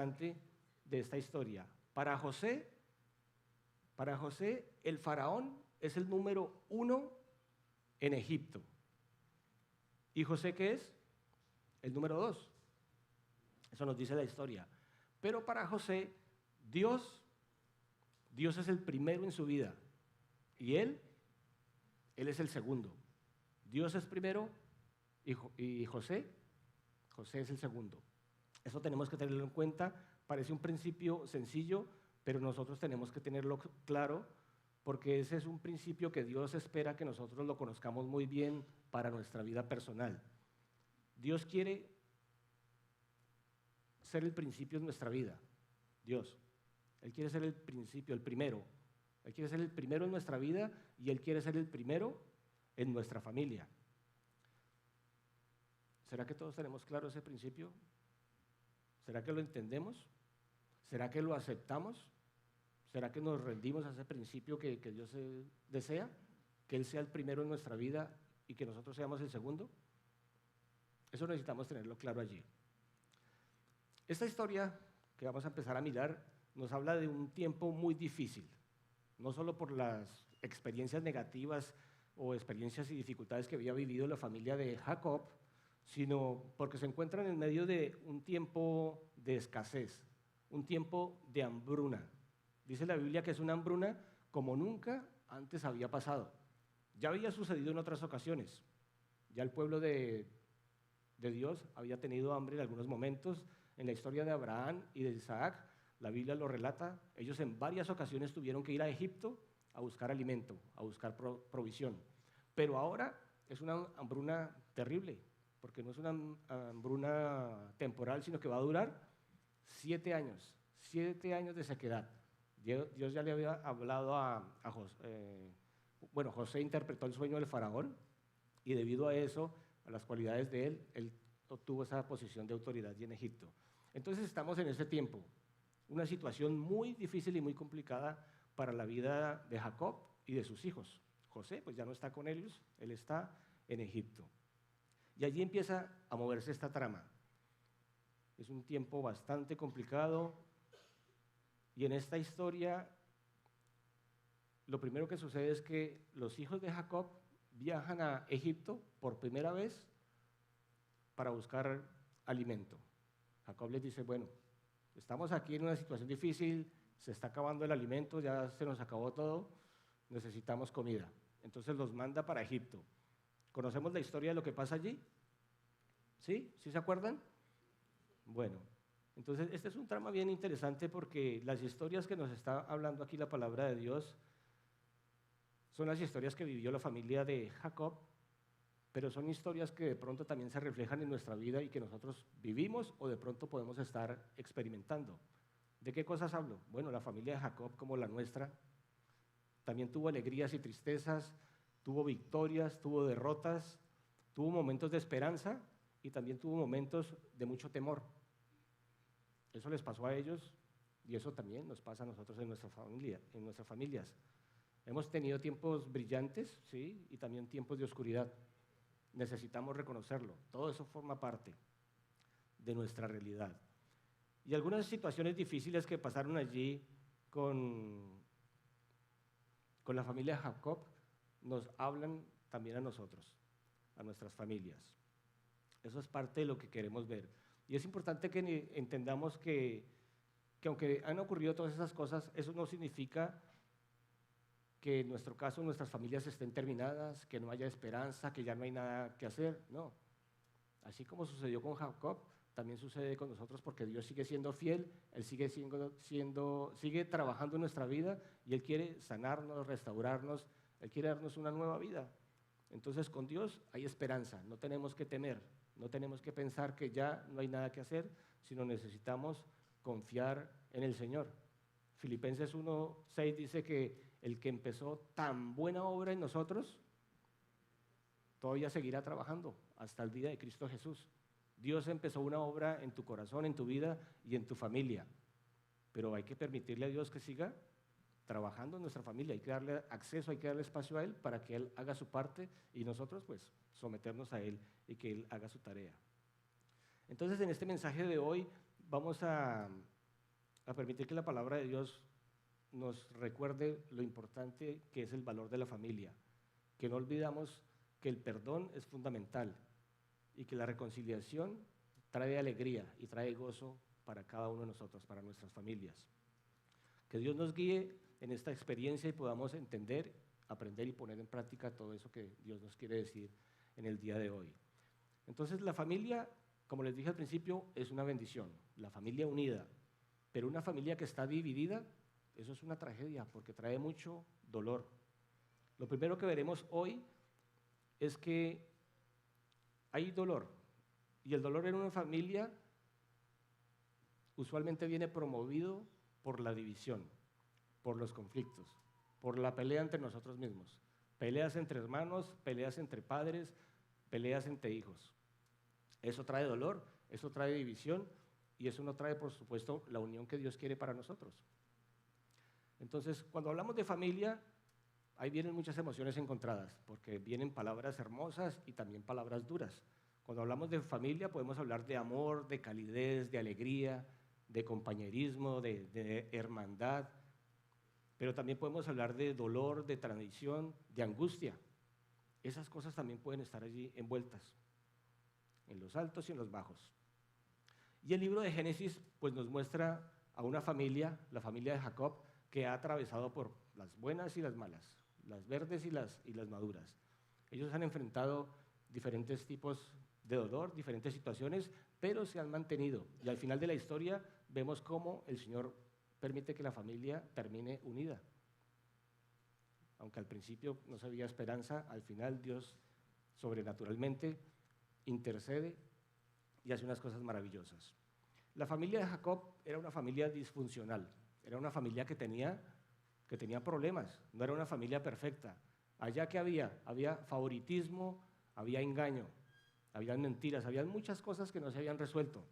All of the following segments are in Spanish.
interesante de esta historia. Para José, el faraón es el número 1 en Egipto. ¿Y José qué es? El número 2. Eso nos dice la historia. Pero para José, Dios es el primero en su vida. Y él es el segundo. Dios es primero y José es el segundo. Eso tenemos que tenerlo en cuenta. Parece un principio sencillo, pero nosotros tenemos que tenerlo claro, porque ese es un principio que Dios espera que nosotros lo conozcamos muy bien para nuestra vida personal. Dios quiere ser el principio en nuestra vida. Dios. Él quiere ser el principio, el primero. Él quiere ser el primero en nuestra vida y Él quiere ser el primero en nuestra familia. ¿Será que todos tenemos claro ese principio? ¿Será que lo entendemos? ¿Será que lo aceptamos? ¿Será que nos rendimos a ese principio que Dios desea? ¿Que Él sea el primero en nuestra vida y que nosotros seamos el segundo? Eso necesitamos tenerlo claro allí. Esta historia que vamos a empezar a mirar nos habla de un tiempo muy difícil, no solo por las experiencias negativas o experiencias y dificultades que había vivido la familia de Jacob, sino porque se encuentran en medio de un tiempo de escasez, un tiempo de hambruna. Dice la Biblia que es una hambruna como nunca antes había pasado. Ya había sucedido en otras ocasiones. Ya el pueblo de Dios había tenido hambre en algunos momentos. En la historia de Abraham y de Isaac, la Biblia lo relata. Ellos en varias ocasiones tuvieron que ir a Egipto a buscar alimento, a buscar provisión. Pero ahora es una hambruna terrible, porque no es una hambruna temporal, sino que va a durar 7 años, 7 años de sequedad. Dios ya le había hablado a José. Bueno, José interpretó el sueño del faraón y debido a eso, a las cualidades de él obtuvo esa posición de autoridad en Egipto. Entonces estamos en ese tiempo, una situación muy difícil y muy complicada para la vida de Jacob y de sus hijos. José pues ya no está con ellos, él está en Egipto. Y allí empieza a moverse esta trama. Es un tiempo bastante complicado y en esta historia lo primero que sucede es que los hijos de Jacob viajan a Egipto por primera vez para buscar alimento. Jacob les dice, bueno, estamos aquí en una situación difícil, se está acabando el alimento, ya se nos acabó todo, necesitamos comida. Entonces los manda para Egipto. ¿Conocemos la historia de lo que pasa allí? ¿Sí? ¿Sí se acuerdan? Bueno, entonces este es un trama bien interesante porque las historias que nos está hablando aquí la palabra de Dios son las historias que vivió la familia de Jacob, pero son historias que de pronto también se reflejan en nuestra vida y que nosotros vivimos o de pronto podemos estar experimentando. ¿De qué cosas hablo? Bueno, la familia de Jacob, como la nuestra, también tuvo alegrías y tristezas, tuvo victorias, tuvo derrotas, tuvo momentos de esperanza y también tuvo momentos de mucho temor. Eso les pasó a ellos y eso también nos pasa a nosotros en nuestra familia, en nuestras familias. Hemos tenido tiempos brillantes, sí, y también tiempos de oscuridad. Necesitamos reconocerlo. Todo eso forma parte de nuestra realidad. Y algunas situaciones difíciles que pasaron allí con la familia de Jacob nos hablan también a nosotros, a nuestras familias. Eso es parte de lo que queremos ver. Y es importante que entendamos que aunque han ocurrido todas esas cosas, eso no significa que en nuestro caso nuestras familias estén terminadas, que no haya esperanza, que ya no hay nada que hacer. No. Así como sucedió con Jacob, también sucede con nosotros porque Dios sigue siendo fiel, Él sigue trabajando en nuestra vida y Él quiere sanarnos, restaurarnos, Él quiere darnos una nueva vida. Entonces con Dios hay esperanza, no tenemos que temer, no tenemos que pensar que ya no hay nada que hacer, sino necesitamos confiar en el Señor. Filipenses 1:6 dice que el que empezó tan buena obra en nosotros, todavía seguirá trabajando hasta el día de Cristo Jesús. Dios empezó una obra en tu corazón, en tu vida y en tu familia, pero hay que permitirle a Dios que siga trabajando en nuestra familia, hay que darle acceso, hay que darle espacio a Él para que Él haga su parte y nosotros pues someternos a Él y que Él haga su tarea. Entonces en este mensaje de hoy vamos a a permitir que la palabra de Dios nos recuerde lo importante que es el valor de la familia, que no olvidamos que el perdón es fundamental y que la reconciliación trae alegría y trae gozo para cada uno de nosotros, para nuestras familias. Que Dios nos guíe en esta experiencia y podamos entender, aprender y poner en práctica todo eso que Dios nos quiere decir en el día de hoy. Entonces, la familia, como les dije al principio, es una bendición, la familia unida, pero una familia que está dividida, eso es una tragedia porque trae mucho dolor. Lo primero que veremos hoy es que hay dolor, y el dolor en una familia usualmente viene promovido por la división, por los conflictos, por la pelea entre nosotros mismos, peleas entre hermanos, peleas entre padres, peleas entre hijos. Eso trae dolor, eso trae división y eso no trae, por supuesto, la unión que Dios quiere para nosotros. Entonces, cuando hablamos de familia, ahí vienen muchas emociones encontradas, porque vienen palabras hermosas y también palabras duras. Cuando hablamos de familia podemos hablar de amor, de calidez, de alegría, de compañerismo, de hermandad, pero también podemos hablar de dolor, de tradición, de angustia. Esas cosas también pueden estar allí envueltas, en los altos y en los bajos. Y el libro de Génesis pues nos muestra a una familia, la familia de Jacob, que ha atravesado por las buenas y las malas, las verdes y las maduras. Ellos han enfrentado diferentes tipos de dolor, diferentes situaciones, pero se han mantenido. Y al final de la historia vemos cómo el Señor permite que la familia termine unida. Aunque al principio no se veía esperanza, al final Dios sobrenaturalmente intercede y hace unas cosas maravillosas. La familia de Jacob era una familia disfuncional, era una familia que tenía problemas, no era una familia perfecta. Allá que había favoritismo, había engaño, había mentiras, había muchas cosas que no se habían resuelto.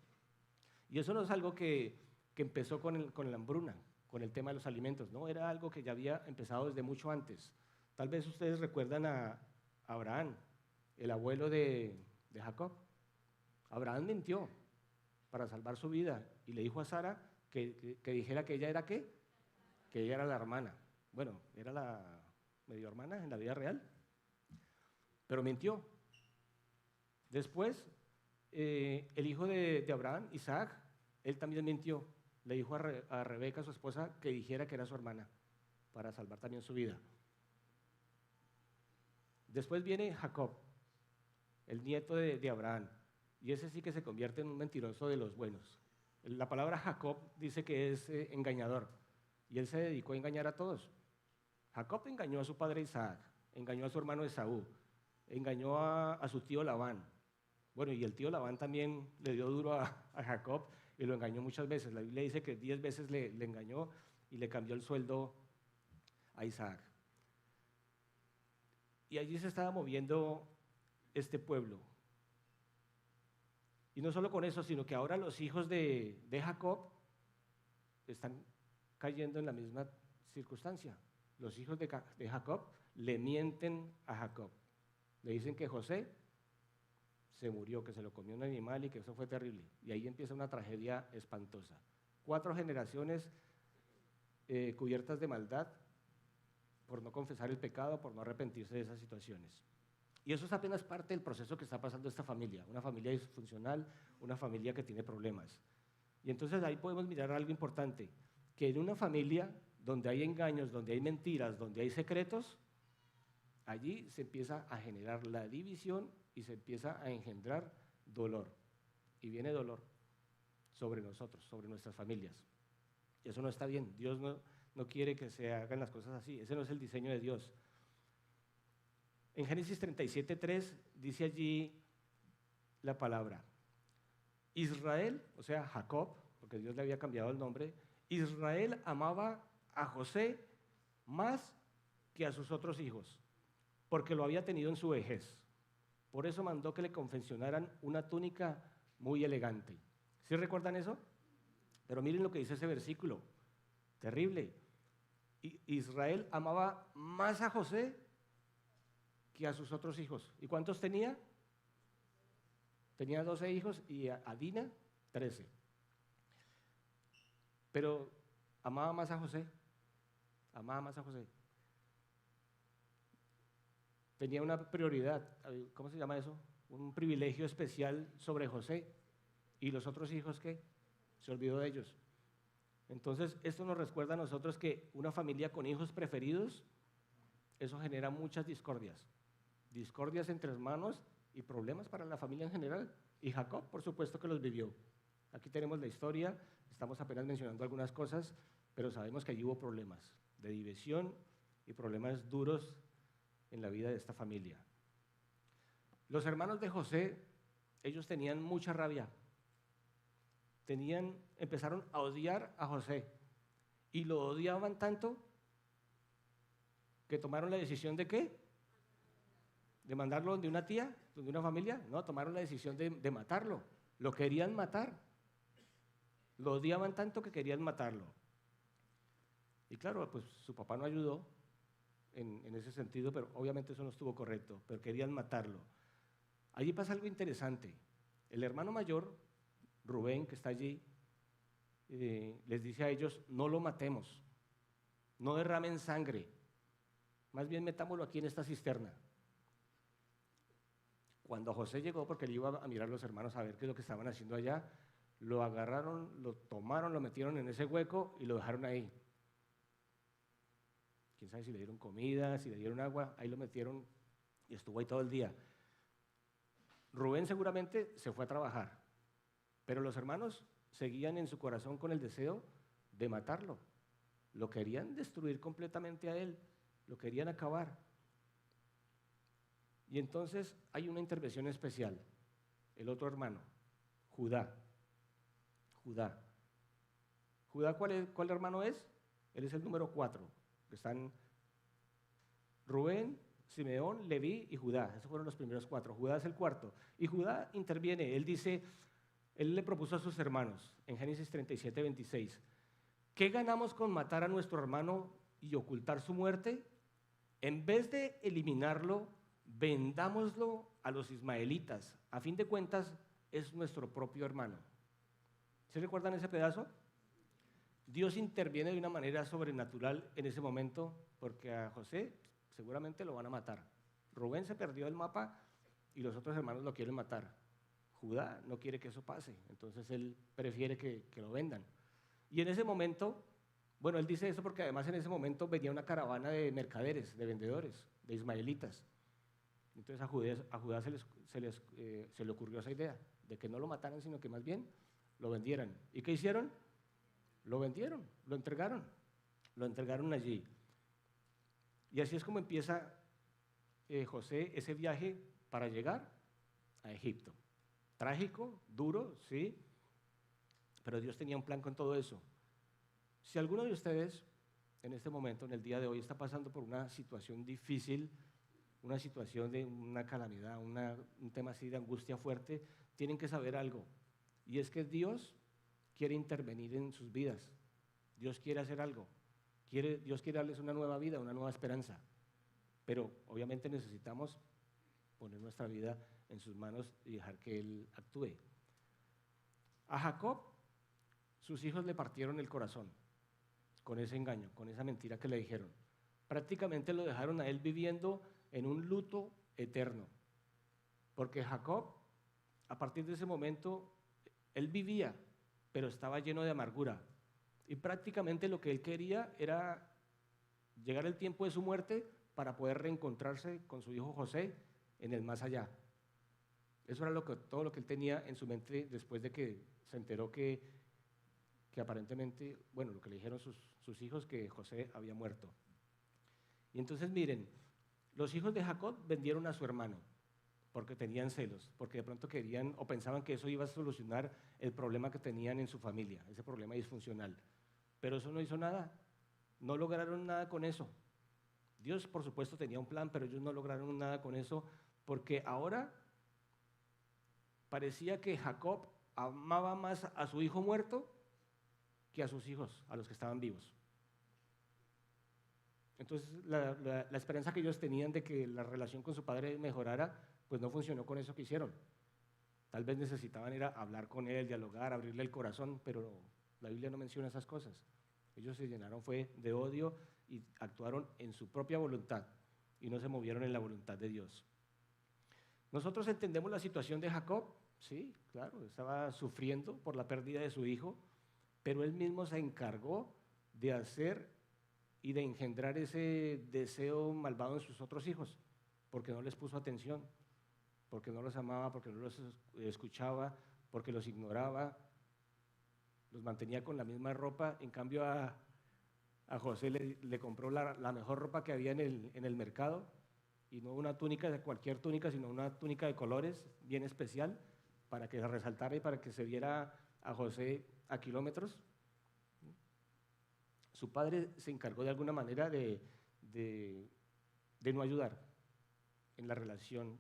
Y eso no es algo que empezó con la hambruna, con el tema de los alimentos, no, era algo que ya había empezado desde mucho antes. Tal vez ustedes recuerdan a Abraham, el abuelo de Jacob. Abraham mintió para salvar su vida y le dijo a Sara que dijera que ella era ¿qué? Que ella era la hermana. Bueno, era la medio hermana en la vida real, pero mintió. Después, el hijo de Abraham, Isaac, él también mintió. Le dijo a Rebeca, su esposa, que dijera que era su hermana para salvar también su vida. Después viene Jacob, el nieto de Abraham, y ese sí que se convierte en un mentiroso de los buenos. La palabra Jacob dice que es engañador, y él se dedicó a engañar a todos. Jacob engañó a su padre Isaac, engañó a su hermano Esaú, engañó a su tío Labán. Bueno, y el tío Labán también le dio duro a Jacob y lo engañó muchas veces. La Biblia dice que 10 veces le engañó y le cambió el sueldo a Isaac. Y allí se estaba moviendo este pueblo. Y no solo con eso, sino que ahora los hijos de Jacob están cayendo en la misma circunstancia. Los hijos de Jacob le mienten a Jacob. Le dicen que José se murió, que se lo comió un animal y que eso fue terrible. Y ahí empieza una tragedia espantosa. 4 generaciones cubiertas de maldad por no confesar el pecado, por no arrepentirse de esas situaciones. Y eso es apenas parte del proceso que está pasando esta familia, una familia disfuncional, una familia que tiene problemas. Y entonces ahí podemos mirar algo importante, que en una familia donde hay engaños, donde hay mentiras, donde hay secretos, allí se empieza a generar la división y se empieza a engendrar dolor. Y viene dolor sobre nosotros, sobre nuestras familias. Y eso no está bien. Dios no quiere que se hagan las cosas así. Ese no es el diseño de Dios. En Génesis 37:3 dice allí la palabra: Israel, o sea, Jacob, porque Dios le había cambiado el nombre, Israel amaba a José más que a sus otros hijos, porque lo había tenido en su vejez. Por eso mandó que le confeccionaran una túnica muy elegante. ¿Sí recuerdan eso? Pero miren lo que dice ese versículo. Terrible. Israel amaba más a José que a sus otros hijos. ¿Y cuántos tenía? Tenía 12 hijos y a Dina 13. pero amaba más a José, amaba más a José. Tenía una prioridad, ¿cómo se llama eso? Un privilegio especial sobre José. ¿Y los otros hijos qué? Se olvidó de ellos. Entonces, esto nos recuerda a nosotros que una familia con hijos preferidos, eso genera muchas discordias. Discordias entre hermanos y problemas para la familia en general. Y Jacob, por supuesto que los vivió. Aquí tenemos la historia, estamos apenas mencionando algunas cosas, pero sabemos que allí hubo problemas de división y problemas duros en la vida de esta familia. Los hermanos de José, ellos tenían mucha rabia. Empezaron a odiar a José y lo odiaban tanto que tomaron la decisión ¿de qué? ¿De mandarlo donde una tía, donde una familia? No, tomaron la decisión de matarlo. Lo querían matar. Lo odiaban tanto que querían matarlo. Y claro, pues su papá no ayudó en ese sentido, pero obviamente eso no estuvo correcto, pero querían matarlo. Allí pasa algo interesante. El hermano mayor, Rubén, que está allí, les dice a ellos, no lo matemos, no derramen sangre, más bien metámoslo aquí en esta cisterna. Cuando José llegó, porque él iba a mirar a los hermanos a ver qué es lo que estaban haciendo allá, lo agarraron, lo tomaron, lo metieron en ese hueco y lo dejaron ahí. Quién sabe si le dieron comida, si le dieron agua, ahí lo metieron y estuvo ahí todo el día. Rubén seguramente se fue a trabajar, pero los hermanos seguían en su corazón con el deseo de matarlo. Lo querían destruir completamente a él, lo querían acabar. Y entonces hay una intervención especial. El otro hermano, Judá. ¿Judá cuál hermano es? Él es el número 4. Están Rubén, Simeón, Leví y Judá. Esos fueron los primeros 4. Judá es el cuarto. Y Judá interviene. Él le propuso a sus hermanos en Génesis 37, 26. ¿Qué ganamos con matar a nuestro hermano y ocultar su muerte? En vez de eliminarlo, vendámoslo a los ismaelitas. A fin de cuentas, es nuestro propio hermano. ¿Se recuerdan ese pedazo? Dios interviene de una manera sobrenatural en ese momento porque a José seguramente lo van a matar. Rubén se perdió del mapa y los otros hermanos lo quieren matar. Judá no quiere que eso pase, entonces él prefiere que lo vendan. Y en ese momento, bueno, él dice eso porque además en ese momento venía una caravana de mercaderes, de vendedores, de ismaelitas. Entonces a Judá se le ocurrió esa idea de que no lo mataran, sino que más bien lo vendieran. ¿Y qué hicieron? Lo vendieron, lo entregaron allí. Y así es como empieza José ese viaje para llegar a Egipto. Trágico, duro, sí, pero Dios tenía un plan con todo eso. Si alguno de ustedes en este momento, en el día de hoy, está pasando por una situación difícil, una situación de una calamidad, un tema así de angustia fuerte, tienen que saber algo, y es que Dios quiere intervenir en sus vidas. Dios quiere hacer algo. Dios quiere darles una nueva vida, una nueva esperanza. Pero obviamente necesitamos poner nuestra vida en sus manos y dejar que Él actúe. A Jacob, sus hijos le partieron el corazón con ese engaño, con esa mentira que le dijeron. Prácticamente lo dejaron a él viviendo en un luto eterno. Porque Jacob, a partir de ese momento, él vivía, pero estaba lleno de amargura. Y prácticamente lo que él quería era llegar el tiempo de su muerte para poder reencontrarse con su hijo José en el más allá. Eso era todo lo que él tenía en su mente después de que se enteró que aparentemente, bueno, lo que le dijeron sus hijos, que José había muerto. Y entonces miren, los hijos de Jacob vendieron a su hermano porque tenían celos, porque de pronto querían o pensaban que eso iba a solucionar el problema que tenían en su familia, ese problema disfuncional. Pero eso no hizo nada, no lograron nada con eso. Dios, por supuesto, tenía un plan, pero ellos no lograron nada con eso, porque ahora parecía que Jacob amaba más a su hijo muerto que a sus hijos, a los que estaban vivos. Entonces, la esperanza que ellos tenían de que la relación con su padre mejorara, pues no funcionó con eso que hicieron. Tal vez necesitaban ir a hablar con él, dialogar, abrirle el corazón, pero La Biblia no menciona esas cosas. Ellos se llenaron fue de odio y actuaron en su propia voluntad y no se movieron en la voluntad de Dios. Nosotros entendemos la situación de Jacob, sí, claro, estaba sufriendo por la pérdida de su hijo, pero él mismo se encargó de hacer y de engendrar ese deseo malvado en sus otros hijos, porque no les puso atención, porque no los amaba, porque no los escuchaba, porque los ignoraba, los mantenía con la misma ropa. En cambio a José le compró la mejor ropa que había en el mercado, y no una túnica de cualquier túnica, sino una túnica de colores bien especial, para que se resaltara y para que se viera a José a kilómetros. Su padre se encargó de alguna manera de no ayudar en la relación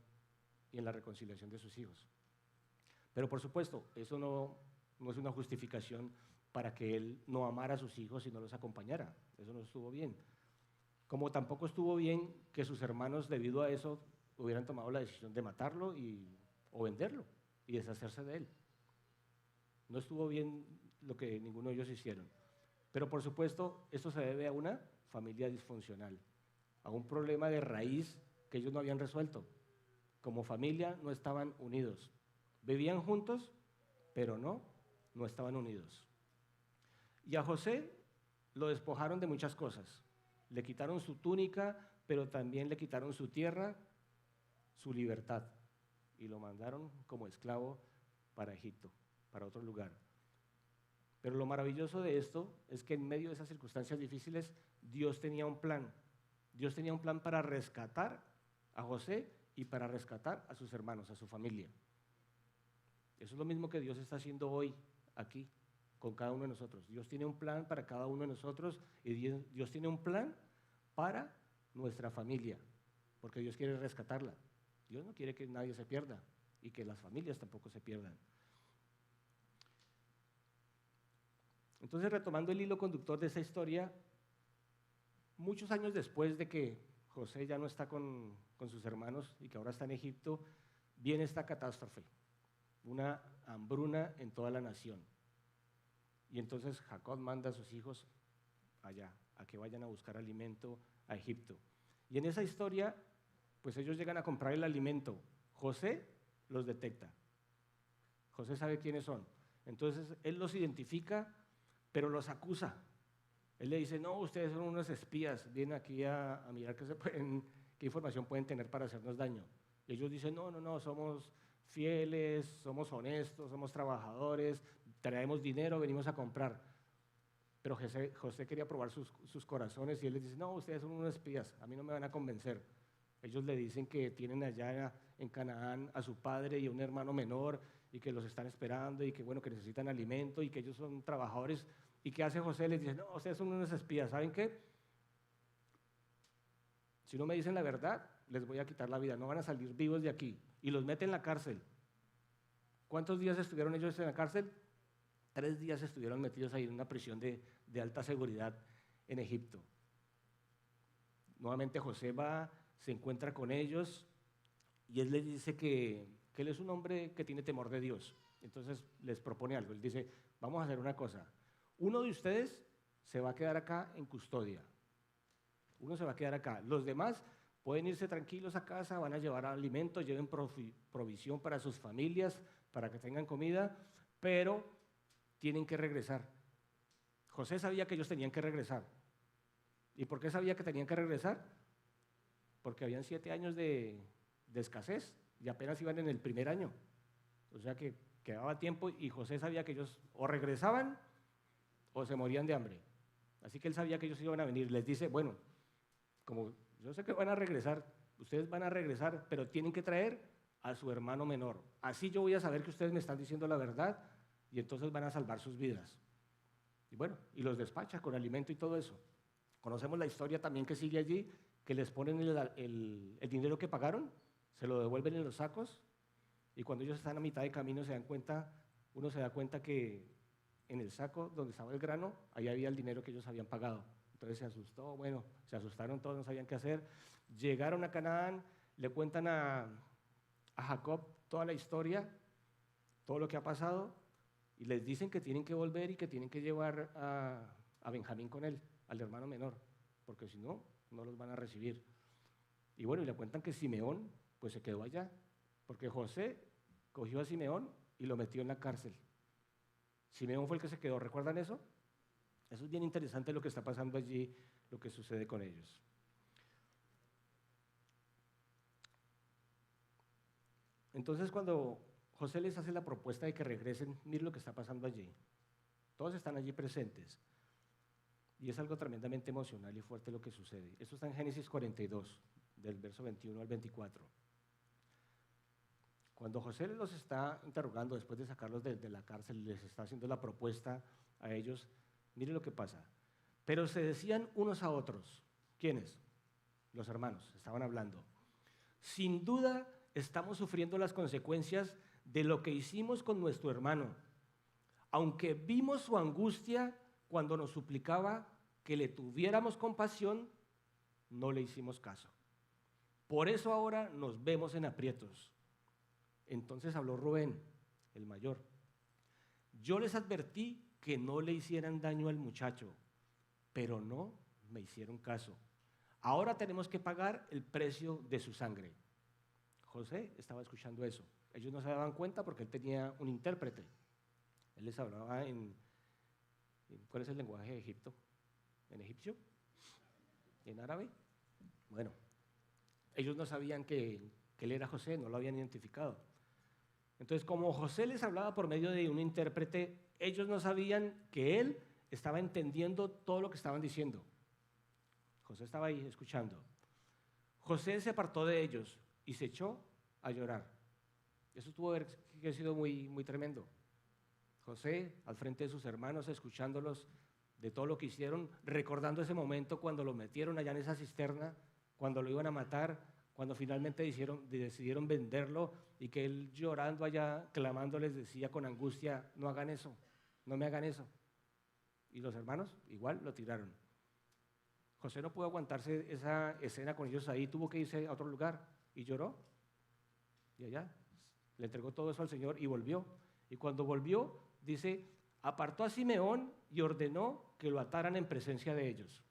y en la reconciliación de sus hijos. Pero por supuesto, eso no es una justificación para que él no amara a sus hijos y no los acompañara. Eso no estuvo bien. Como tampoco estuvo bien que sus hermanos, debido a eso, hubieran tomado la decisión de matarlo o venderlo y deshacerse de él. No estuvo bien lo que ninguno de ellos hicieron. Pero por supuesto, esto se debe a una familia disfuncional, a un problema de raíz que ellos no habían resuelto. Como familia no estaban unidos. Vivían juntos, pero no estaban unidos. Y a José lo despojaron de muchas cosas. Le quitaron su túnica, pero también le quitaron su tierra, su libertad, y lo mandaron como esclavo para Egipto, para otro lugar. Pero lo maravilloso de esto es que en medio de esas circunstancias difíciles, Dios tenía un plan. Dios tenía un plan para rescatar a José y para rescatar a sus hermanos, a su familia. Eso es lo mismo que Dios está haciendo hoy aquí con cada uno de nosotros. Dios tiene un plan para cada uno de nosotros y Dios tiene un plan para nuestra familia, porque Dios quiere rescatarla. Dios no quiere que nadie se pierda y que las familias tampoco se pierdan. Entonces, retomando el hilo conductor de esa historia, muchos años después de que José ya no está con sus hermanos y que ahora está en Egipto, viene esta catástrofe, una hambruna en toda la nación. Y entonces Jacob manda a sus hijos allá, a que vayan a buscar alimento a Egipto. Y en esa historia, pues ellos llegan a comprar el alimento. José los detecta. José sabe quiénes son. Entonces él los identifica, pero los acusa. Él le dice, no, ustedes son unos espías, vienen aquí a mirar qué información pueden tener para hacernos daño. Y ellos dicen, no, somos fieles, somos honestos, somos trabajadores, traemos dinero, venimos a comprar. Pero José quería probar sus corazones y él les dice, no, ustedes son unos espías, a mí no me van a convencer. Ellos le dicen que tienen allá en Canaán a su padre y a un hermano menor y que los están esperando y que, bueno, que necesitan alimento y que ellos son trabajadores. ¿Y qué hace José? Les dice, no, ustedes son unos espías, ¿saben qué? Si no me dicen la verdad, les voy a quitar la vida, no van a salir vivos de aquí. Y los mete en la cárcel. ¿Cuántos días estuvieron ellos en la cárcel? 3 días estuvieron metidos ahí en una prisión de alta seguridad en Egipto. Nuevamente José va, se encuentra con ellos y él les dice que él es un hombre que tiene temor de Dios. Entonces les propone algo. Él dice, vamos a hacer una cosa. Uno de ustedes se va a quedar acá en custodia. Uno se va a quedar acá. Los demás pueden irse tranquilos a casa, van a llevar alimento, lleven provisión para sus familias, para que tengan comida, pero tienen que regresar. José sabía que ellos tenían que regresar. ¿Y por qué sabía que tenían que regresar? Porque habían 7 años de escasez y apenas iban en el primer año. O sea que quedaba tiempo y José sabía que ellos o regresaban o se morían de hambre. Así que él sabía que ellos iban a venir. Les dice, bueno, como yo sé que van a regresar, ustedes van a regresar, pero tienen que traer a su hermano menor. Así yo voy a saber que ustedes me están diciendo la verdad y entonces van a salvar sus vidas. Y bueno, y los despacha con alimento y todo eso. Conocemos la historia también que sigue allí, que les ponen el dinero que pagaron, se lo devuelven en los sacos y cuando ellos están a mitad de camino uno se da cuenta que en el saco donde estaba el grano, ahí había el dinero que ellos habían pagado. Entonces se asustó, se asustaron todos, no sabían qué hacer. Llegaron a Canaán, le cuentan a Jacob toda la historia, todo lo que ha pasado, y les dicen que tienen que volver y que tienen que llevar a Benjamín con él, al hermano menor, porque si no, no los van a recibir. Y bueno, y le cuentan que Simeón pues se quedó allá, porque José cogió a Simeón y lo metió en la cárcel. Simeón fue el que se quedó, ¿recuerdan eso? Eso es bien interesante lo que está pasando allí, lo que sucede con ellos. Entonces, cuando José les hace la propuesta de que regresen, miren lo que está pasando allí. Todos están allí presentes. Y es algo tremendamente emocional y fuerte lo que sucede. Esto está en Génesis 42, del verso 21 al 24. Cuando José los está interrogando después de sacarlos de la cárcel, les está haciendo la propuesta a ellos, miren lo que pasa. Pero se decían unos a otros, ¿quiénes? Los hermanos, estaban hablando. Sin duda estamos sufriendo las consecuencias de lo que hicimos con nuestro hermano. Aunque vimos su angustia cuando nos suplicaba que le tuviéramos compasión, no le hicimos caso. Por eso ahora nos vemos en aprietos. Entonces habló Rubén, el mayor. Yo les advertí que no le hicieran daño al muchacho, pero no me hicieron caso. Ahora tenemos que pagar el precio de su sangre. José estaba escuchando eso. Ellos no se daban cuenta porque él tenía un intérprete. Él les hablaba ¿cuál es el lenguaje de Egipto? ¿En egipcio? ¿En árabe? Bueno, ellos no sabían que él era José, no lo habían identificado. Entonces, como José les hablaba por medio de un intérprete, ellos no sabían que él estaba entendiendo todo lo que estaban diciendo. José estaba ahí escuchando. José se apartó de ellos y se echó a llorar. Eso tuvo que haber sido muy, muy tremendo. José, al frente de sus hermanos, escuchándolos de todo lo que hicieron, recordando ese momento cuando lo metieron allá en esa cisterna, cuando lo iban a matar, cuando finalmente decidieron venderlo y que él llorando allá, clamando, les decía con angustia, no hagan eso, no me hagan eso. Y los hermanos igual lo tiraron. José no pudo aguantarse esa escena con ellos ahí, tuvo que irse a otro lugar y lloró. Y allá le entregó todo eso al Señor y volvió. Y cuando volvió, dice, apartó a Simeón y ordenó que lo ataran en presencia de ellos.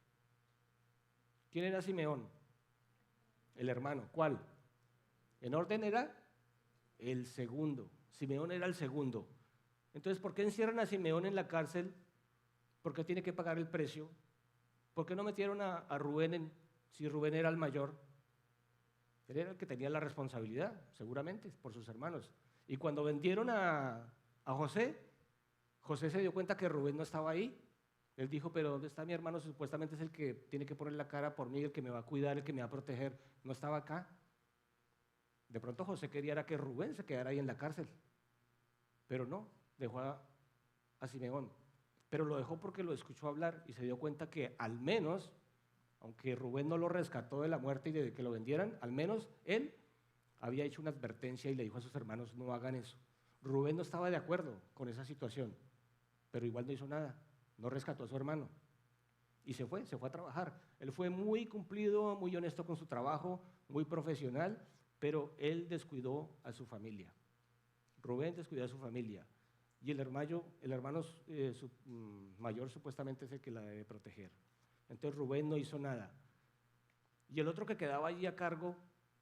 ¿Quién era Simeón? El hermano. ¿Cuál? En orden era el segundo. Simeón era el segundo. Entonces, ¿por qué encierran a Simeón en la cárcel? ¿Por qué tiene que pagar el precio? ¿Por qué no metieron a Rubén si Rubén era el mayor? Él era el que tenía la responsabilidad, seguramente, por sus hermanos. Y cuando vendieron a José, José se dio cuenta que Rubén no estaba ahí. Él dijo, pero ¿dónde está mi hermano? Supuestamente es el que tiene que poner la cara por mí, el que me va a cuidar, el que me va a proteger. No estaba acá. De pronto José quería era que Rubén se quedara ahí en la cárcel. Pero no, dejó a Simeón. Pero lo dejó porque lo escuchó hablar y se dio cuenta que al menos, aunque Rubén no lo rescató de la muerte y de que lo vendieran, al menos él había hecho una advertencia y le dijo a sus hermanos, no hagan eso. Rubén no estaba de acuerdo con esa situación, pero igual no hizo nada, no rescató a su hermano. Y se fue a trabajar. Él fue muy cumplido, muy honesto con su trabajo, muy profesional, pero él descuidó a su familia. Rubén descuidó a su familia. Y el hermano mayor supuestamente es el que la debe proteger. Entonces Rubén no hizo nada. Y el otro que quedaba allí a cargo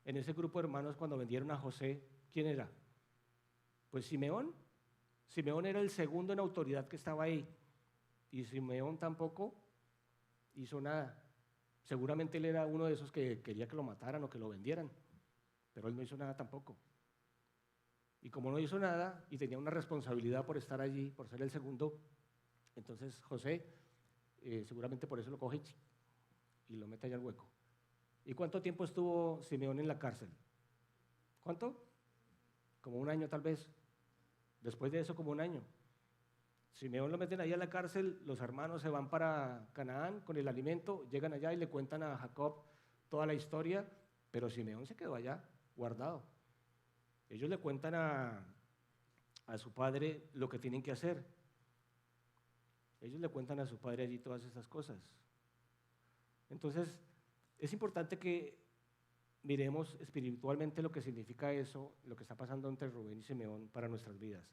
en ese grupo de hermanos cuando vendieron a José, ¿quién era? Pues Simeón. Simeón era el segundo en autoridad que estaba ahí. Y Simeón tampoco hizo nada. Seguramente él era uno de esos que quería que lo mataran o que lo vendieran. Pero él no hizo nada tampoco. Y como no hizo nada y tenía una responsabilidad por estar allí, por ser el segundo, entonces José seguramente por eso lo coge y lo mete allá al hueco. ¿Y cuánto tiempo estuvo Simeón en la cárcel? ¿Cuánto? Como un año tal vez. Después de eso, como un año. Simeón lo meten allá en la cárcel, los hermanos se van para Canaán con el alimento, llegan allá y le cuentan a Jacob toda la historia, pero Simeón se quedó allá, guardado. Ellos le cuentan a su padre lo que tienen que hacer. Ellos le cuentan a su padre allí todas esas cosas. Entonces, es importante que miremos espiritualmente lo que significa eso, lo que está pasando entre Rubén y Simeón para nuestras vidas.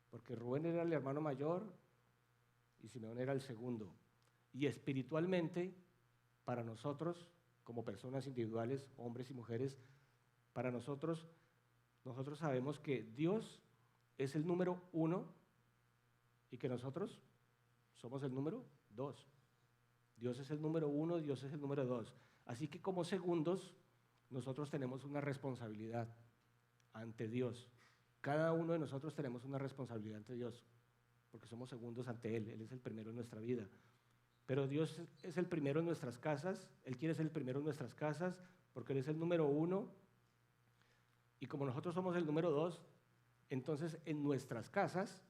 porque Rubén era el hermano mayor y Simeón era el segundo. Y espiritualmente, para nosotros, como personas individuales, hombres y mujeres, para nosotros sabemos que Dios es el número 1 y que nosotros somos el número 2. Dios es el número 1, Dios es el número 2. Así que como segundos, nosotros tenemos una responsabilidad ante Dios. Cada uno de nosotros tenemos una responsabilidad ante Dios, porque somos segundos ante Él. Él es el primero en nuestra vida. Pero Dios es el primero en nuestras casas. Él quiere ser el primero en nuestras casas, porque Él es el número 1. Y como nosotros somos el número 2, entonces en nuestras casas,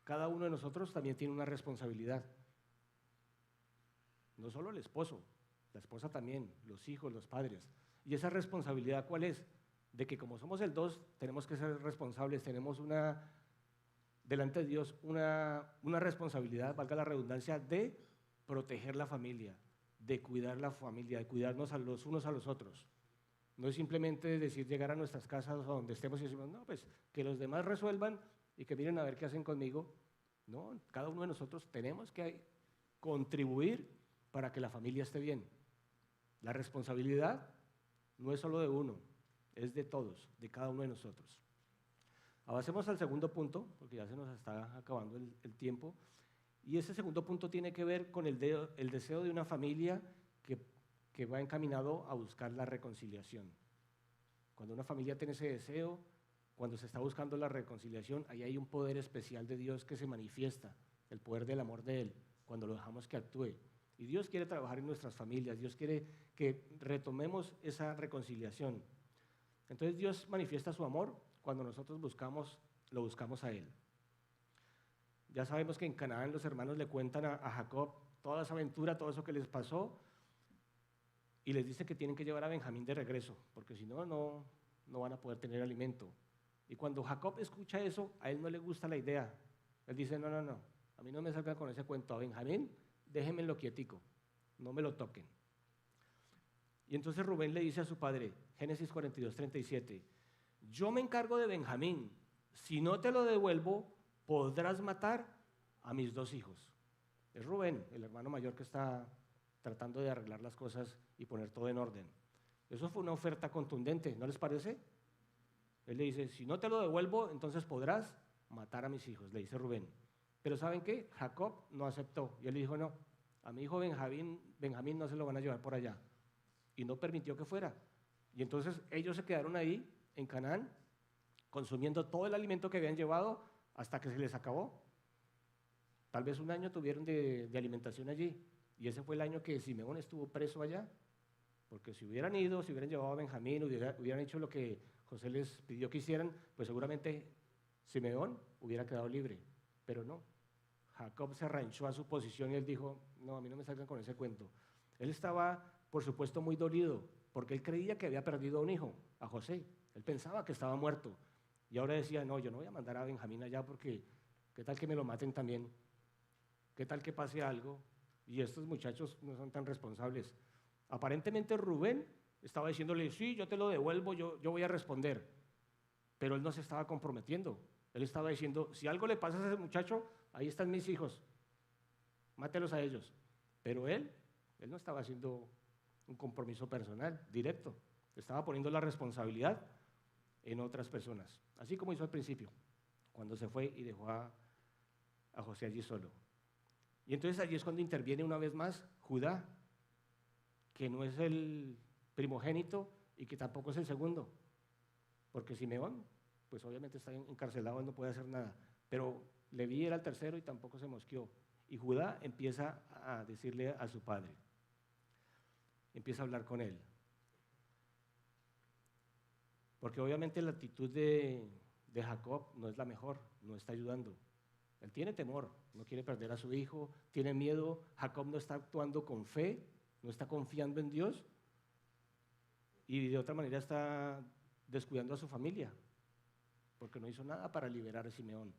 cada uno de nosotros también tiene una responsabilidad. No solo el esposo, la esposa también, los hijos, los padres. ¿Y esa responsabilidad cuál es? De que como somos el 2, tenemos que ser responsables, tenemos delante de Dios una responsabilidad, valga la redundancia, de proteger la familia, de cuidar la familia, de cuidarnos a los unos a los otros. No es simplemente decir llegar a nuestras casas o donde estemos y decimos, no, pues que los demás resuelvan y que miren a ver qué hacen conmigo. No, cada uno de nosotros tenemos que contribuir para que la familia esté bien. La responsabilidad no es solo de uno, es de todos, de cada uno de nosotros. Avancemos al segundo punto, porque ya se nos está acabando el tiempo. Y ese segundo punto tiene que ver con el deseo de una familia que va encaminado a buscar la reconciliación. Cuando una familia tiene ese deseo, cuando se está buscando la reconciliación, ahí hay un poder especial de Dios que se manifiesta, el poder del amor de Él, cuando lo dejamos que actúe. Y Dios quiere trabajar en nuestras familias, Dios quiere que retomemos esa reconciliación. Entonces Dios manifiesta su amor cuando nosotros lo buscamos a Él. Ya sabemos que en Canaán los hermanos le cuentan a Jacob toda esa aventura, todo eso que les pasó, y les dice que tienen que llevar a Benjamín de regreso, porque si no, no van a poder tener alimento. Y cuando Jacob escucha eso, a él no le gusta la idea. Él dice, no, a mí no me salgan con ese cuento, a Benjamín, déjenmelo quietico, no me lo toquen. Y entonces Rubén le dice a su padre, Génesis 42:37, yo me encargo de Benjamín, si no te lo devuelvo, podrás matar a mis 2 hijos. Es Rubén, el hermano mayor que está tratando de arreglar las cosas y poner todo en orden. Eso fue una oferta contundente, ¿no les parece? Él le dice, si no te lo devuelvo, entonces podrás matar a mis hijos, le dice Rubén. Pero ¿saben qué? Jacob no aceptó y él le dijo, no, a mi hijo Benjamín no se lo van a llevar por allá. Y no permitió que fuera. Y entonces ellos se quedaron ahí, en Canaán, consumiendo todo el alimento que habían llevado hasta que se les acabó. Tal vez un año tuvieron de alimentación allí. Y ese fue el año que Simeón estuvo preso allá. Porque si hubieran ido, si hubieran llevado a Benjamín, hubieran hecho lo que José les pidió que hicieran, pues seguramente Simeón hubiera quedado libre. Pero no. Jacob se arranchó a su posición y él dijo, no, a mí no me salgan con ese cuento. Él estaba, por supuesto, muy dolido, porque él creía que había perdido a un hijo, a José. Él pensaba que estaba muerto. Y ahora decía, no, yo no voy a mandar a Benjamín allá porque ¿qué tal que me lo maten también? ¿Qué tal que pase algo? Y estos muchachos no son tan responsables. Aparentemente Rubén estaba diciéndole, sí, yo te lo devuelvo, yo voy a responder. Pero él no se estaba comprometiendo. Él estaba diciendo, si algo le pasa a ese muchacho, ahí están mis hijos, mátelos a ellos. Pero él no estaba haciendo un compromiso personal, directo. Estaba poniendo la responsabilidad en otras personas. Así como hizo al principio, cuando se fue y dejó a José allí solo. Y entonces allí es cuando interviene una vez más Judá, que no es el primogénito y que tampoco es el segundo. Porque Simeón, pues obviamente está encarcelado, él no puede hacer nada. Pero Leví era el tercero y tampoco se mosqueó. Y Judá empieza a decirle a su padre, empieza a hablar con él. Porque obviamente la actitud de Jacob no es la mejor, no está ayudando. Él tiene temor, no quiere perder a su hijo, tiene miedo. Jacob no está actuando con fe, no está confiando en Dios y de otra manera está descuidando a su familia, porque no hizo nada para liberar a Simeón.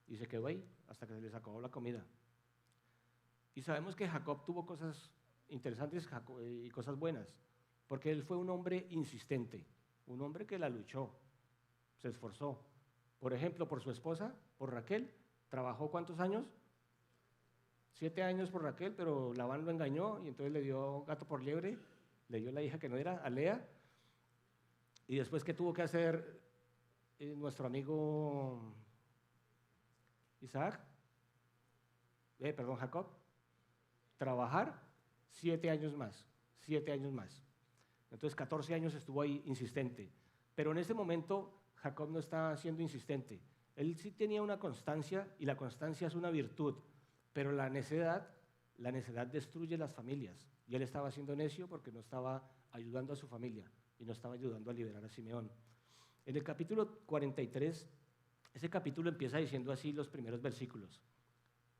Y se quedó ahí hasta que se les acabó la comida. Y sabemos que Jacob tuvo cosas interesantes y cosas buenas, porque él fue un hombre insistente, un hombre que la luchó, se esforzó Por ejemplo, por su esposa, por Raquel, trabajó ¿cuántos años? 7 años por Raquel, pero Labán lo engañó y entonces le dio gato por liebre, le dio la hija que no era, a Lea. Y después, ¿qué tuvo que hacer nuestro amigo Isaac? Jacob. Trabajar 7 años más, 7 años más. Entonces 14 años estuvo ahí insistente. Pero en ese momento Jacob no está siendo insistente. Él sí tenía una constancia y la constancia es una virtud, pero la necedad destruye las familias. Y él estaba siendo necio porque no estaba ayudando a su familia y no estaba ayudando a liberar a Simeón. En el capítulo 43, ese capítulo empieza diciendo así los primeros versículos.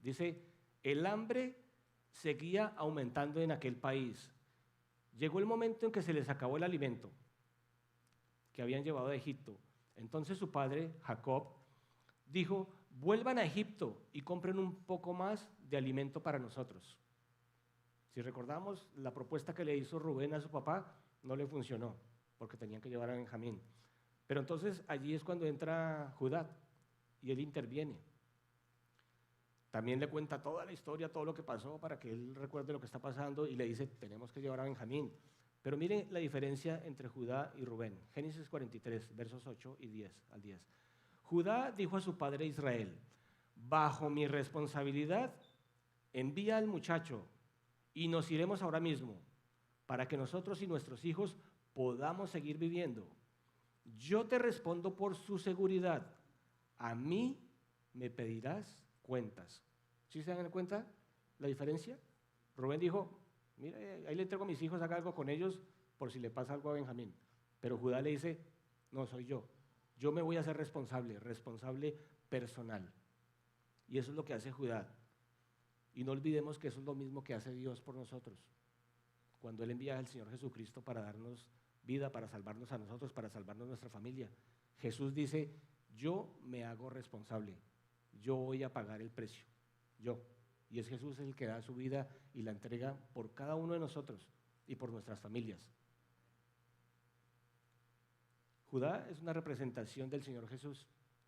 Dice, el hambre seguía aumentando en aquel país. Llegó el momento en que se les acabó el alimento que habían llevado de Egipto. Entonces su padre, Jacob, dijo, vuelvan a Egipto y compren un poco más de alimento para nosotros. Si recordamos, la propuesta que le hizo Rubén a su papá no le funcionó, porque tenían que llevar a Benjamín. Pero entonces allí es cuando entra Judá y él interviene. También le cuenta toda la historia, todo lo que pasó para que él recuerde lo que está pasando y le dice, tenemos que llevar a Benjamín. Pero miren la diferencia entre Judá y Rubén. Génesis 43, versos 8 y 10 al 10. Judá dijo a su padre Israel, bajo mi responsabilidad, envía al muchacho y nos iremos ahora mismo para que nosotros y nuestros hijos podamos seguir viviendo. Yo te respondo por su seguridad. A mí me pedirás cuentas. ¿Sí se dan cuenta la diferencia? Rubén dijo, mira, ahí le entrego a mis hijos, haga algo con ellos por si le pasa algo a Benjamín. Pero Judá le dice, no, soy yo. Yo me voy a hacer responsable personal. Y eso es lo que hace Judá. Y no olvidemos que eso es lo mismo que hace Dios por nosotros. Cuando Él envía al Señor Jesucristo para darnos vida, para salvarnos a nosotros, para salvarnos nuestra familia. Jesús dice, yo me hago responsable. Yo voy a pagar el precio. Yo. Y es Jesús el que da su vida y la entrega por cada uno de nosotros y por nuestras familias. Judá es una representación del Señor Jesús,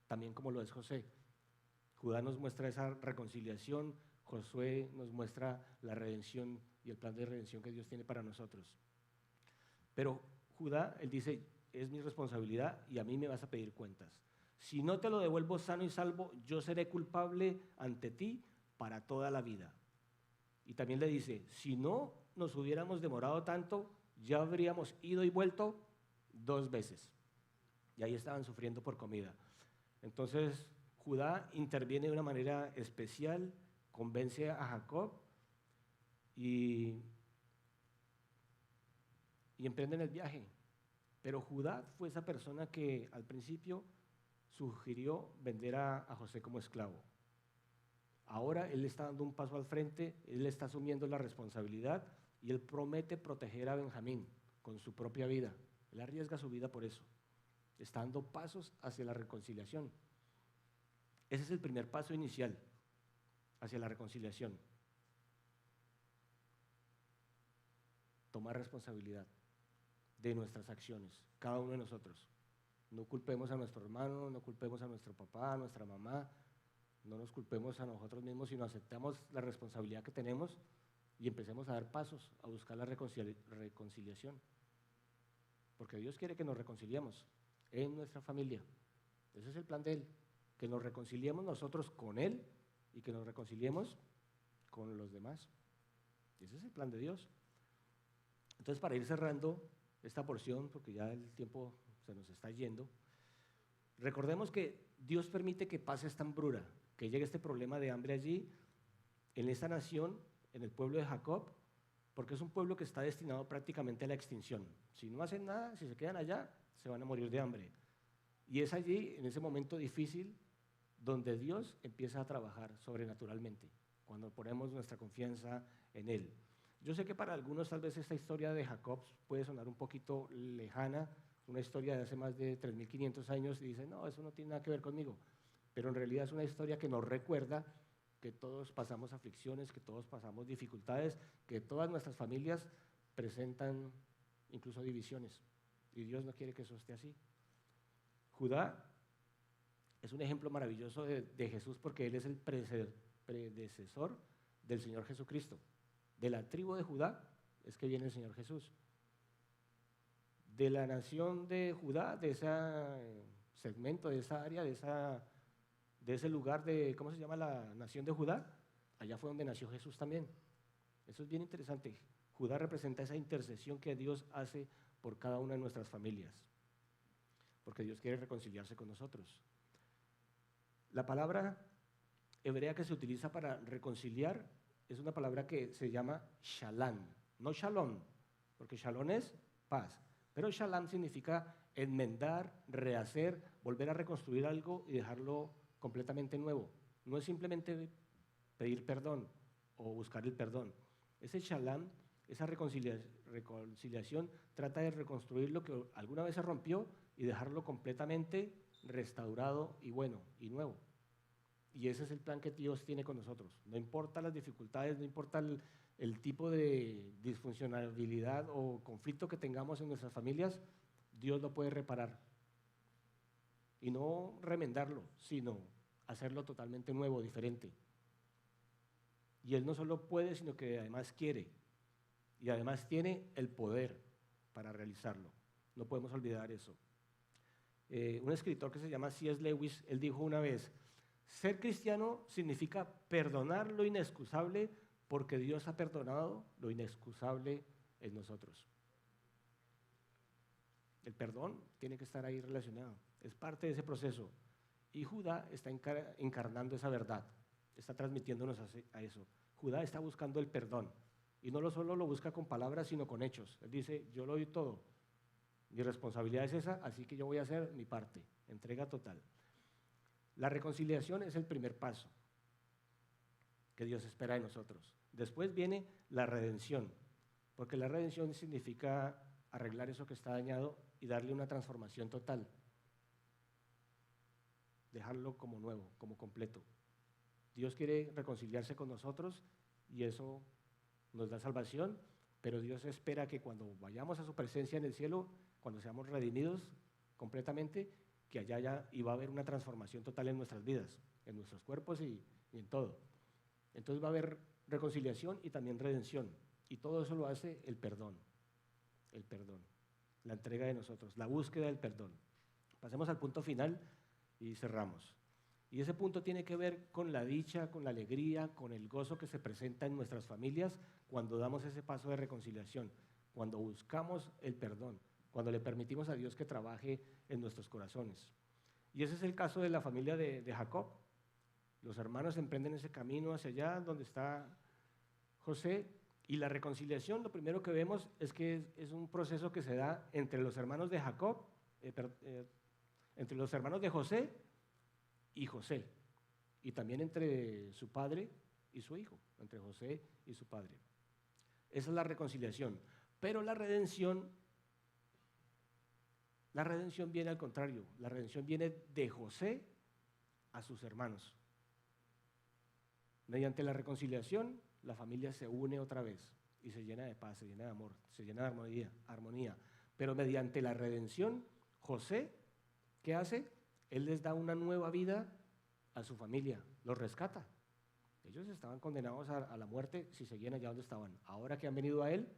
también como lo es José. Judá nos muestra esa reconciliación, Josué nos muestra la redención y el plan de redención que Dios tiene para nosotros. Pero Judá, él dice, es mi responsabilidad y a mí me vas a pedir cuentas. Si no te lo devuelvo sano y salvo, yo seré culpable ante ti para toda la vida. Y también le dice, si no nos hubiéramos demorado tanto, ya habríamos ido y vuelto 2 veces. Y ahí estaban sufriendo por comida. Entonces, Judá interviene de una manera especial, convence a Jacob y emprenden el viaje. Pero Judá fue esa persona que al principio sugirió vender a José como esclavo. Ahora él está dando un paso al frente, él está asumiendo la responsabilidad y él promete proteger a Benjamín con su propia vida. Él arriesga su vida por eso. Está dando pasos hacia la reconciliación. Ese es el primer paso inicial hacia la reconciliación. Tomar responsabilidad de nuestras acciones, cada uno de nosotros. No culpemos a nuestro hermano, no culpemos a nuestro papá, a nuestra mamá, no nos culpemos a nosotros mismos, sino aceptamos la responsabilidad que tenemos y empecemos a dar pasos a buscar la reconciliación. Porque Dios quiere que nos reconciliemos en nuestra familia. Ese es el plan de Él, que nos reconciliemos nosotros con Él y que nos reconciliemos con los demás. Ese es el plan de Dios. Entonces, para ir cerrando esta porción, porque ya el tiempo se nos está yendo, recordemos que Dios permite que pase esta hambruna, que llegue este problema de hambre allí, en esta nación, en el pueblo de Jacob, porque es un pueblo que está destinado prácticamente a la extinción. Si no hacen nada, si se quedan allá, se van a morir de hambre. Y es allí, en ese momento difícil, donde Dios empieza a trabajar sobrenaturalmente, cuando ponemos nuestra confianza en Él. Yo sé que para algunos tal vez esta historia de Jacob puede sonar un poquito lejana, una historia de hace más de 3.500 años, y dicen, no, eso no tiene nada que ver conmigo. Pero en realidad es una historia que nos recuerda que todos pasamos aflicciones, que todos pasamos dificultades, que todas nuestras familias presentan incluso divisiones. Y Dios no quiere que eso esté así. Judá es un ejemplo maravilloso de Jesús porque él es el predecesor del Señor Jesucristo. De la tribu de Judá es que viene el Señor Jesús. De la nación de Judá, de ese segmento, de esa área, de ese lugar de, ¿cómo se llama la nación de Judá? Allá fue donde nació Jesús también. Eso es bien interesante. Judá representa esa intercesión que Dios hace por cada una de nuestras familias, porque Dios quiere reconciliarse con nosotros. La palabra hebrea que se utiliza para reconciliar es una palabra que se llama shalom, no shalom, porque shalom es paz, pero shalom significa enmendar, rehacer, volver a reconstruir algo y dejarlo completamente nuevo. No es simplemente pedir perdón o buscar el perdón. Ese shalom, esa reconciliación trata de reconstruir lo que alguna vez se rompió y dejarlo completamente restaurado y bueno y nuevo. Y ese es el plan que Dios tiene con nosotros. No importa las dificultades, no importa el tipo de disfuncionalidad o conflicto que tengamos en nuestras familias, Dios lo puede reparar. Y no remendarlo, sino hacerlo totalmente nuevo, diferente. Y Él no solo puede, sino que además quiere. Y además tiene el poder para realizarlo. No podemos olvidar eso. Un escritor que se llama C.S. Lewis, él dijo una vez: ser cristiano significa perdonar lo inexcusable porque Dios ha perdonado lo inexcusable en nosotros. El perdón tiene que estar ahí relacionado, es parte de ese proceso. Y Judá está encarnando esa verdad, está transmitiéndonos a eso. Judá está buscando el perdón y no solo lo busca con palabras, sino con hechos. Él dice: yo lo doy todo, mi responsabilidad es esa, así que yo voy a hacer mi parte, entrega total. La reconciliación es el primer paso que Dios espera de nosotros. Después viene la redención, porque la redención significa arreglar eso que está dañado y darle una transformación total, dejarlo como nuevo, como completo. Dios quiere reconciliarse con nosotros y eso nos da salvación, pero Dios espera que cuando vayamos a su presencia en el cielo, cuando seamos redimidos completamente, que allá ya iba a haber una transformación total en nuestras vidas, en nuestros cuerpos y en todo. Entonces va a haber reconciliación y también redención, y todo eso lo hace el perdón, la entrega de nosotros, la búsqueda del perdón. Pasemos al punto final y cerramos. Y ese punto tiene que ver con la dicha, con la alegría, con el gozo que se presenta en nuestras familias cuando damos ese paso de reconciliación, cuando buscamos el perdón, cuando le permitimos a Dios que trabaje en nuestros corazones. Y ese es el caso de la familia de Jacob. Los hermanos emprenden ese camino hacia allá donde está José, y la reconciliación, lo primero que vemos es que es un proceso que se da entre los hermanos de Jacob, entre los hermanos de José y José, y también entre su padre y su hijo, entre José y su padre. Esa es la reconciliación. Pero la redención viene al contrario. La redención viene de José a sus hermanos. Mediante la reconciliación, la familia se une otra vez y se llena de paz, se llena de amor, se llena de armonía. Pero mediante la redención, José, ¿qué hace? Él les da una nueva vida a su familia, los rescata. Ellos estaban condenados a la muerte si seguían allá donde estaban. Ahora que han venido a él,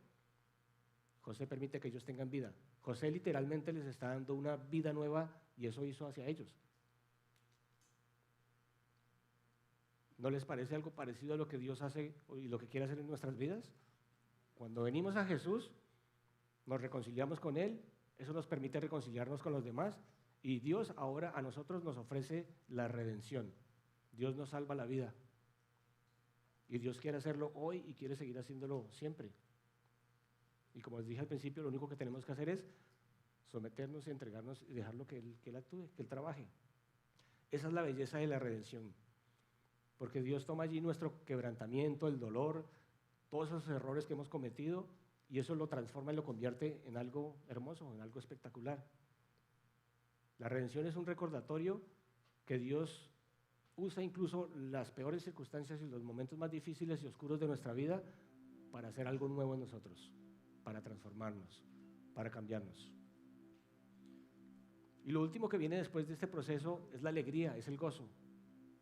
José permite que ellos tengan vida. José literalmente les está dando una vida nueva y eso hizo hacia ellos. ¿No les parece algo parecido a lo que Dios hace y lo que quiere hacer en nuestras vidas? Cuando venimos a Jesús, nos reconciliamos con Él, eso nos permite reconciliarnos con los demás y Dios ahora a nosotros nos ofrece la redención. Dios nos salva la vida y Dios quiere hacerlo hoy y quiere seguir haciéndolo siempre. Y como les dije al principio, lo único que tenemos que hacer es someternos y entregarnos y dejarlo que Él actúe, que Él trabaje. Esa es la belleza de la redención. Porque Dios toma allí nuestro quebrantamiento, el dolor, todos esos errores que hemos cometido y eso lo transforma y lo convierte en algo hermoso, en algo espectacular. La redención es un recordatorio que Dios usa incluso las peores circunstancias y los momentos más difíciles y oscuros de nuestra vida para hacer algo nuevo en nosotros, para transformarnos, para cambiarnos. Y lo último que viene después de este proceso es la alegría, es el gozo,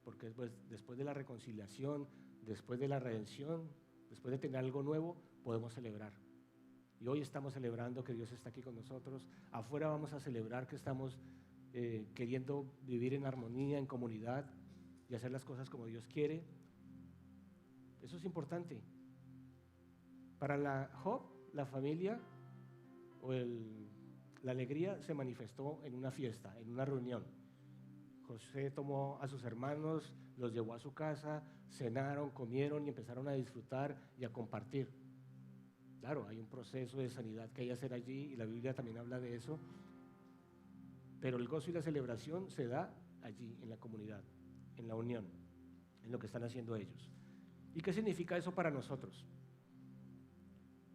porque después de la reconciliación, después de la redención, después de tener algo nuevo, podemos celebrar. Y hoy estamos celebrando que Dios está aquí con nosotros. Afuera vamos a celebrar que estamos queriendo vivir en armonía, en comunidad y hacer las cosas como Dios quiere. Eso es importante. Para Job, la familia o la alegría se manifestó en una fiesta, en una reunión. José tomó a sus hermanos, los llevó a su casa, cenaron, comieron y empezaron a disfrutar y a compartir. Claro, hay un proceso de sanidad que hay que hacer allí y la Biblia también habla de eso, pero el gozo y la celebración se da allí, en la comunidad, en la unión, en lo que están haciendo ellos. ¿Y qué significa eso para nosotros?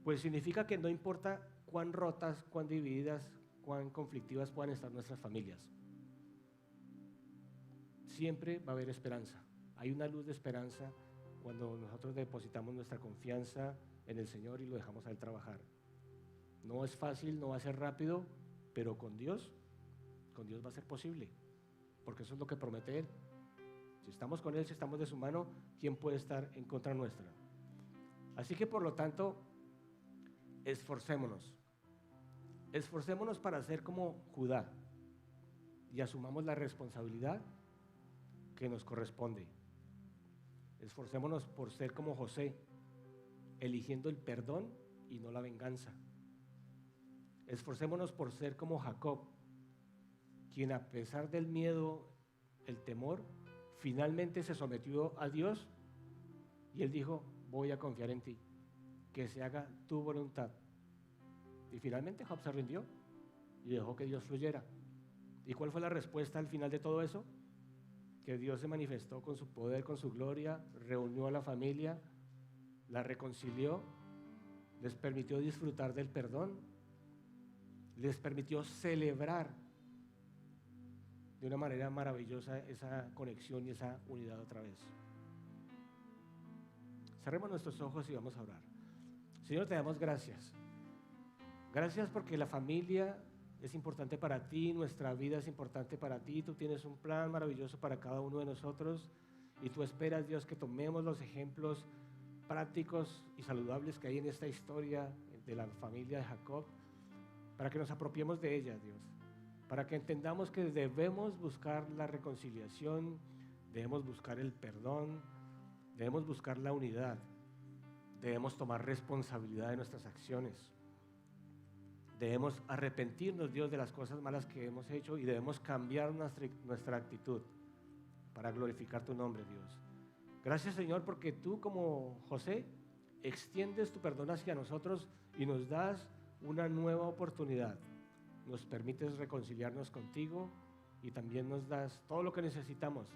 Pues significa que no importa cuán rotas, cuán divididas, cuán conflictivas puedan estar nuestras familias, siempre va a haber esperanza. Hay una luz de esperanza cuando nosotros depositamos nuestra confianza en el Señor y lo dejamos a Él trabajar. No es fácil, no va a ser rápido, pero con Dios va a ser posible, porque eso es lo que promete Él. Si estamos con Él, si estamos de su mano, ¿quién puede estar en contra nuestra? Así que por lo tanto, esforcémonos para ser como Judá y asumamos la responsabilidad que nos corresponde. Esforcémonos por ser como José, eligiendo el perdón y no la venganza. Esforcémonos por ser como Jacob, quien a pesar del miedo, el temor, finalmente se sometió a Dios y él dijo: voy a confiar en ti, que se haga tu voluntad. Y finalmente Job se rindió y dejó que Dios fluyera. ¿Y cuál fue la respuesta al final de todo eso? Que Dios se manifestó con su poder, con su gloria, reunió a la familia, la reconcilió, les permitió disfrutar del perdón, les permitió celebrar de una manera maravillosa esa conexión y esa unidad otra vez. Cerremos nuestros ojos y vamos a orar. Señor, te damos gracias. Gracias porque la familia es importante para ti, nuestra vida es importante para ti. Tú tienes un plan maravilloso para cada uno de nosotros y tú esperas, Dios, que tomemos los ejemplos prácticos y saludables que hay en esta historia de la familia de Jacob para que nos apropiemos de ella, Dios, para que entendamos que debemos buscar la reconciliación, debemos buscar el perdón, debemos buscar la unidad, debemos tomar responsabilidad de nuestras acciones. Debemos arrepentirnos, Dios, de las cosas malas que hemos hecho y debemos cambiar nuestra actitud para glorificar tu nombre, Dios. Gracias, Señor, porque tú, como José, extiendes tu perdón hacia nosotros y nos das una nueva oportunidad. Nos permites reconciliarnos contigo y también nos das todo lo que necesitamos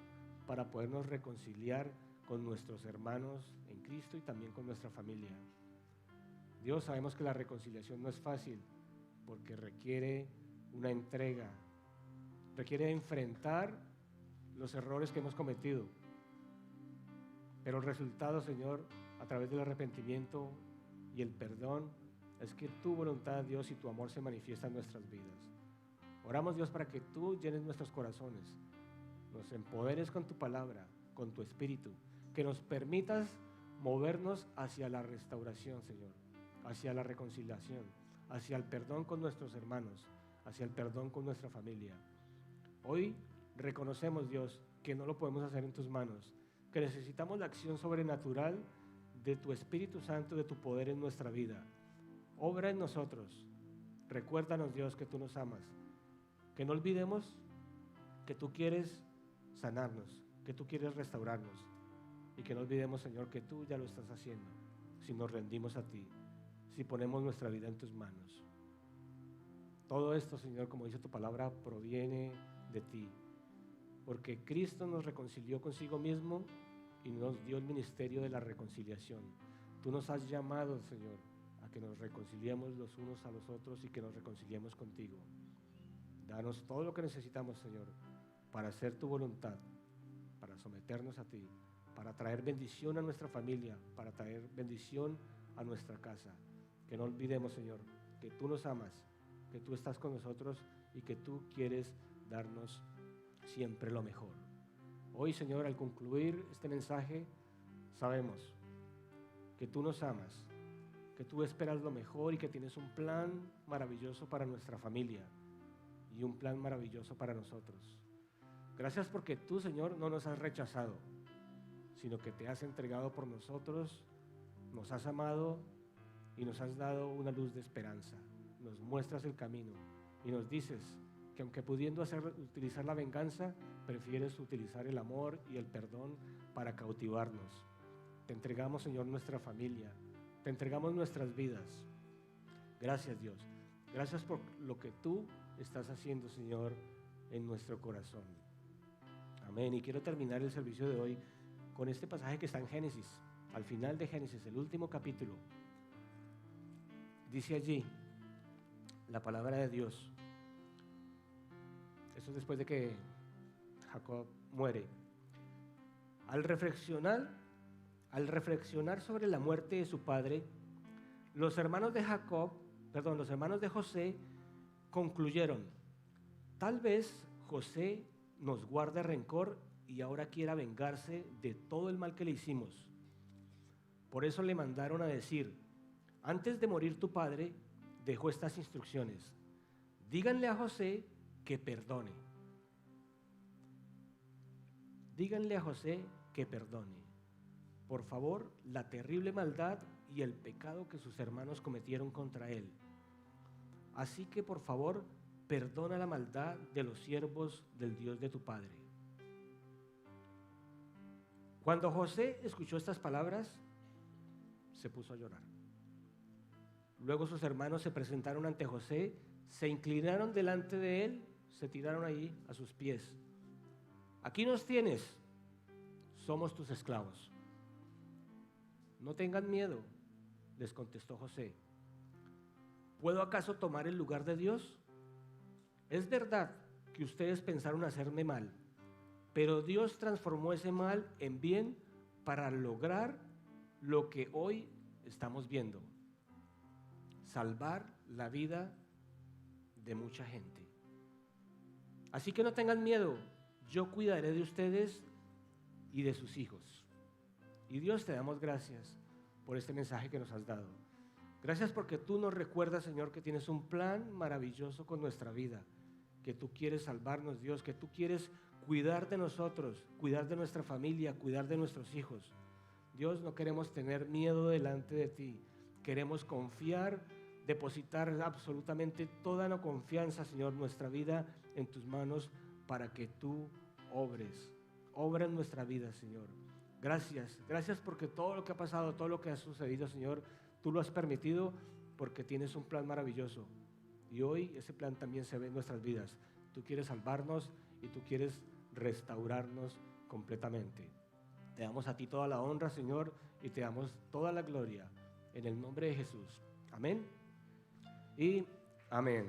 para podernos reconciliar con nuestros hermanos en Cristo y también con nuestra familia. Dios, sabemos que la reconciliación no es fácil, porque requiere una entrega, requiere enfrentar los errores que hemos cometido. Pero el resultado, Señor, a través del arrepentimiento y el perdón, es que tu voluntad, Dios, y tu amor se manifiestan en nuestras vidas. Oramos, Dios, para que tú llenes nuestros corazones, nos empoderes con tu palabra, con tu espíritu, que nos permitas movernos hacia la restauración, Señor, hacia la reconciliación, hacia el perdón con nuestros hermanos, hacia el perdón con nuestra familia. Hoy reconocemos, Dios, que no lo podemos hacer en tus manos, que necesitamos la acción sobrenatural de tu Espíritu Santo, de tu poder en nuestra vida. Obra en nosotros. Recuérdanos, Dios, que tú nos amas, que no olvidemos que tú quieres sanarnos, que tú quieres restaurarnos y que no olvidemos, Señor, que tú ya lo estás haciendo si nos rendimos a ti, si ponemos nuestra vida en tus manos. Todo esto, Señor, como dice tu palabra, proviene de ti, porque Cristo nos reconcilió consigo mismo y nos dio el ministerio de la reconciliación. Tú nos has llamado, Señor, a que nos reconciliemos los unos a los otros y que nos reconciliemos contigo. Danos todo lo que necesitamos, Señor, para hacer tu voluntad, para someternos a ti, para traer bendición a nuestra familia, para traer bendición a nuestra casa. Que no olvidemos, Señor, que tú nos amas, que tú estás con nosotros y que tú quieres darnos siempre lo mejor. Hoy, Señor, al concluir este mensaje, sabemos que tú nos amas, que tú esperas lo mejor y que tienes un plan maravilloso para nuestra familia y un plan maravilloso para nosotros. Gracias porque tú, Señor, no nos has rechazado, sino que te has entregado por nosotros, nos has amado y nos has dado una luz de esperanza. Nos muestras el camino y nos dices que aunque pudiendo utilizar la venganza, prefieres utilizar el amor y el perdón para cautivarnos. Te entregamos, Señor, nuestra familia, te entregamos nuestras vidas. Gracias, Dios. Gracias por lo que tú estás haciendo, Señor, en nuestro corazón. Amén. Y quiero terminar el servicio de hoy con este pasaje que está en Génesis, al final de Génesis, el último capítulo. Dice allí la palabra de Dios. Eso es después de que Jacob muere. Al reflexionar sobre la muerte de su padre, los hermanos de José concluyeron: tal vez José nos guarda rencor y ahora quiera vengarse de todo el mal que le hicimos. Por eso le mandaron a decir: antes de morir tu padre dejó estas instrucciones: díganle a José que perdone. Díganle a José que perdone, por favor, la terrible maldad y el pecado que sus hermanos cometieron contra él. Así que, por favor, perdona la maldad de los siervos del Dios de tu padre. Cuando José escuchó estas palabras, se puso a llorar. Luego sus hermanos se presentaron ante José, se inclinaron delante de él, se tiraron ahí a sus pies. Aquí nos tienes, somos tus esclavos. No tengan miedo, les contestó José. ¿Puedo acaso tomar el lugar de Dios? Es verdad que ustedes pensaron hacerme mal, pero Dios transformó ese mal en bien para lograr lo que hoy estamos viendo: salvar la vida de mucha gente. Así que no tengan miedo, yo cuidaré de ustedes y de sus hijos. Y Dios, te damos gracias por este mensaje que nos has dado. Gracias porque tú nos recuerdas, Señor, que tienes un plan maravilloso con nuestra vida, que tú quieres salvarnos, Dios, que tú quieres cuidar de nosotros, cuidar de nuestra familia, cuidar de nuestros hijos. Dios, no queremos tener miedo delante de ti, queremos confiar, depositar absolutamente toda la confianza, Señor, nuestra vida en tus manos para que tú obra en nuestra vida, Señor. Gracias porque todo lo que ha pasado, todo lo que ha sucedido, Señor, tú lo has permitido porque tienes un plan maravilloso. Y hoy ese plan también se ve en nuestras vidas. Tú quieres salvarnos y tú quieres restaurarnos completamente. Te damos a ti toda la honra, Señor, y te damos toda la gloria en el nombre de Jesús. Amén y amén.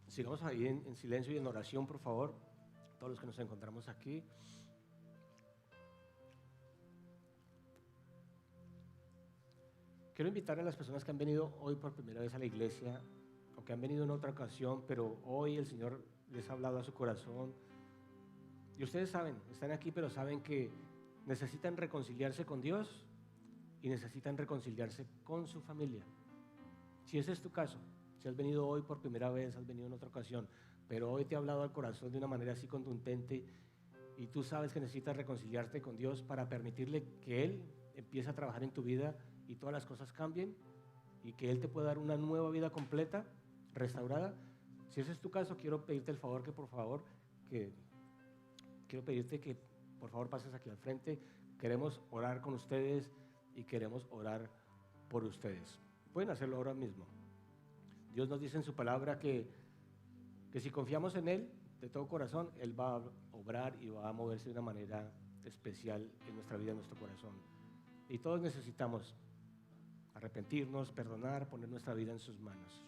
Sigamos ahí en silencio y en oración, por favor, todos los que nos encontramos aquí. Quiero invitar a las personas que han venido hoy por primera vez a la iglesia, o que han venido en otra ocasión, pero hoy el Señor les ha hablado a su corazón. Y ustedes saben, están aquí, pero saben que necesitan reconciliarse con Dios y necesitan reconciliarse con su familia. Si ese es tu caso, si has venido hoy por primera vez, has venido en otra ocasión, pero hoy te ha hablado al corazón de una manera así contundente y tú sabes que necesitas reconciliarte con Dios para permitirle que Él empiece a trabajar en tu vida y todas las cosas cambien y que Él te pueda dar una nueva vida completa, restaurada. Si ese es tu caso, quiero pedirte que por favor pases aquí al frente. Queremos orar con ustedes y queremos orar por ustedes. Pueden hacerlo ahora mismo. Dios nos dice en su palabra que si confiamos en Él de todo corazón, Él va a obrar y va a moverse de una manera especial en nuestra vida, en nuestro corazón. Y todos necesitamos arrepentirnos, perdonar, poner nuestra vida en sus manos.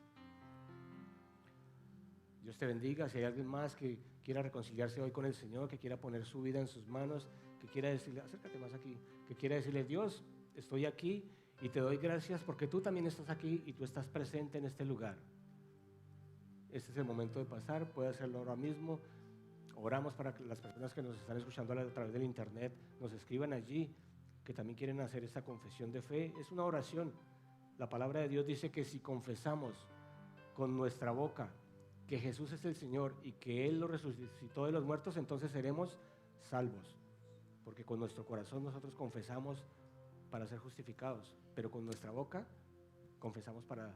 Dios te bendiga. Si hay alguien más que quiera reconciliarse hoy con el Señor, que quiera poner su vida en sus manos, que quiera decirle, acércate más aquí, que quiera decirle, Dios, estoy aquí y te doy gracias porque tú también estás aquí y tú estás presente en este lugar. Este es el momento de pasar, puede hacerlo ahora mismo. Oramos para que las personas que nos están escuchando a través del internet nos escriban allí, que también quieren hacer esta confesión de fe. Es una oración. La palabra de Dios dice que si confesamos con nuestra boca que Jesús es el Señor y que Él lo resucitó de los muertos, entonces seremos salvos. Porque con nuestro corazón nosotros confesamos para ser justificados, pero con nuestra boca confesamos para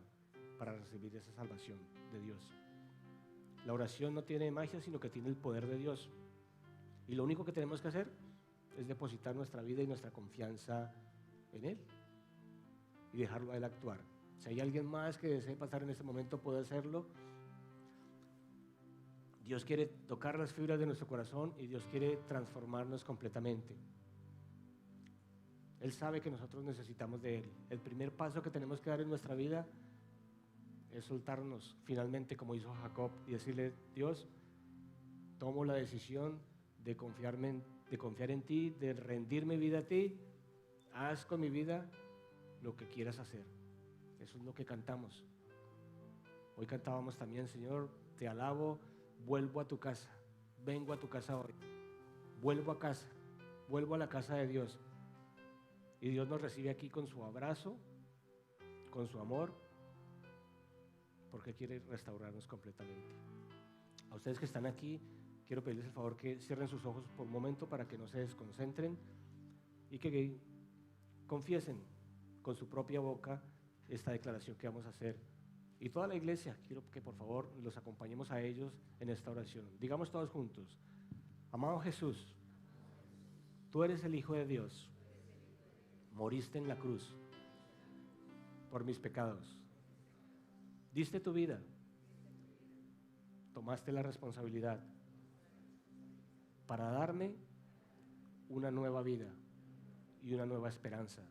recibir esa salvación de Dios. La oración no tiene magia, sino que tiene el poder de Dios. Y lo único que tenemos que hacer es depositar nuestra vida y nuestra confianza en Él y dejarlo a Él actuar. Si hay alguien más que desee pasar en este momento, puede hacerlo. Dios quiere tocar las fibras de nuestro corazón y Dios quiere transformarnos completamente. Él sabe que nosotros necesitamos de Él. El primer paso que tenemos que dar en nuestra vida es soltarnos finalmente, como hizo Jacob, y decirle, Dios, tomo la decisión de confiar en ti, de rendir mi vida a ti. Haz con mi vida lo que quieras hacer. Eso es lo que cantamos. Hoy cantábamos también, Señor, te alabo, vuelvo a tu casa, vengo a tu casa hoy, vuelvo a casa, vuelvo a la casa de Dios. Y Dios nos recibe aquí con su abrazo, con su amor, porque quiere restaurarnos completamente. A ustedes que están aquí, quiero pedirles el favor que cierren sus ojos por un momento para que no se desconcentren y que confiesen con su propia boca esta declaración que vamos a hacer. Y toda la iglesia, quiero que por favor los acompañemos a ellos en esta oración. Digamos todos juntos, amado Jesús, tú eres el Hijo de Dios, moriste en la cruz por mis pecados, diste tu vida, tomaste la responsabilidad para darme una nueva vida y una nueva esperanza,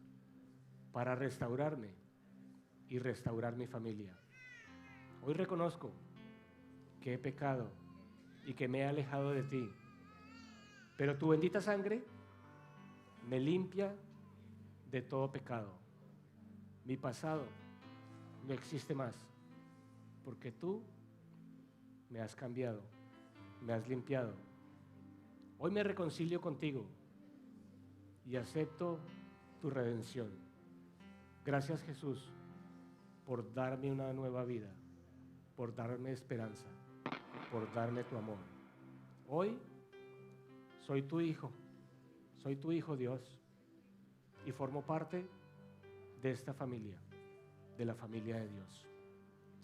para restaurarme y restaurar mi familia. Hoy reconozco que he pecado y que me he alejado de ti, pero tu bendita sangre me limpia de todo pecado. Mi pasado no existe más, porque tú me has cambiado, me has limpiado. Hoy me reconcilio contigo y acepto tu redención. Gracias, Jesús, por darme una nueva vida, por darme esperanza, por darme tu amor. Hoy soy tu hijo Dios, y formo parte de esta familia, de la familia de Dios.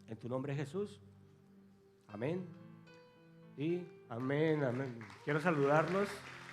En tu nombre, Jesús, amén y amén, amén. Quiero saludarlos.